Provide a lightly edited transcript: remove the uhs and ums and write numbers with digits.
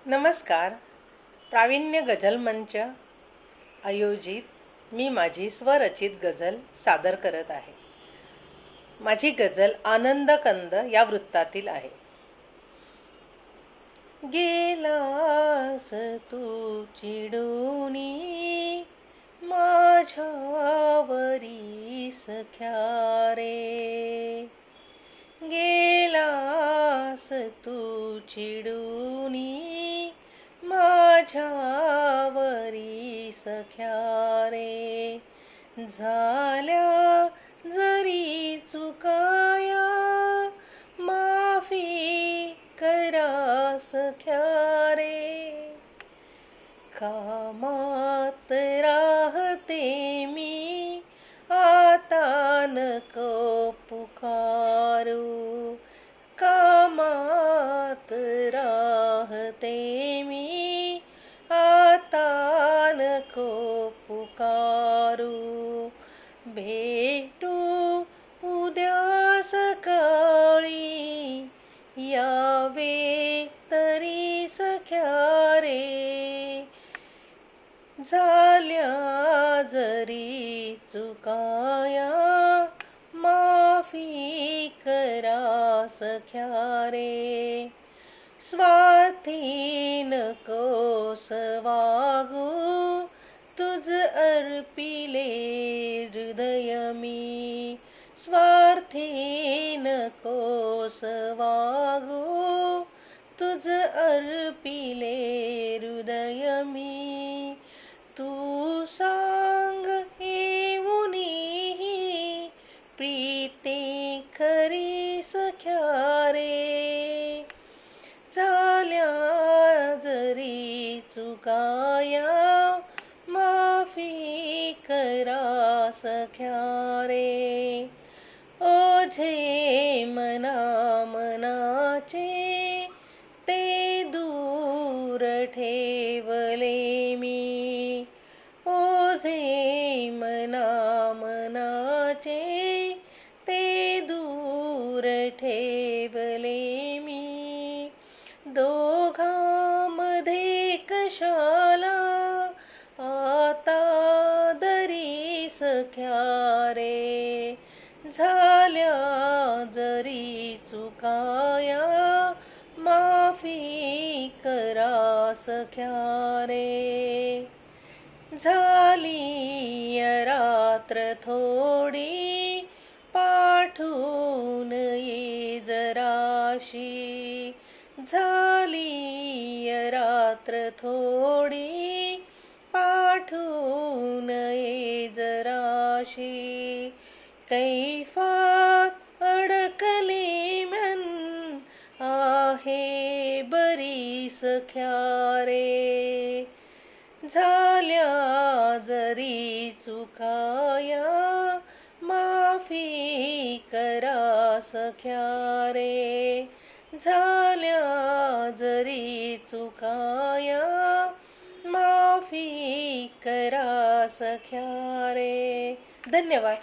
नमस्कार. प्रावीण्य गझल मंच आयोजित मी माझी स्वरचित गझल सादर करत आहे. माझी गझल आनंद कंद या वृत्तातील आहे. गेलास तू चिडूनी माझ्यावरी सख्या रे, गेलास तू चिडूनी माझ्यावरी सख्या रे, झाल्या जरी चुकाया माफी करा सख्या रे. कामात राहते मी आता नको पुकारू, कामात राहते मी आता नको पुकारू. भेटू उद्या सकाळी यावे तरी सख्या रे, झाल्या जरी चुकाया माफी करा सख्या रे. स्वार्थी नकोस वागू तुझ अर्पिले हृदय मी, स्वार्थी नकोस वागू तुझ अर्पिले हृदय मी. तू सांग येऊनी प्रीते खरी सख्या रे, झाल्या जरी चुकाया माफी करा सख्या रे. ओझे मना मनाचे ते दूर ठेवले मी, ओझे मना मनाचे ते दूर ठेवले मी. दोघांमध्ये कशाला आता दरी सख्या रे, झाल्या जरी चुकाया माफी करा सख्या रे. झाली रात्र थोडी पाठवून ये जराशी, झाली रात्र थोडी पाठवून ये जराशी. कैफात अडकले मन आहे बरी सख्या रे, झाल्या जरी चुकाया माफी करा सख्या रे, झाल्या जरी चुकाया माफी करा सख्या रे. धन्यवाद.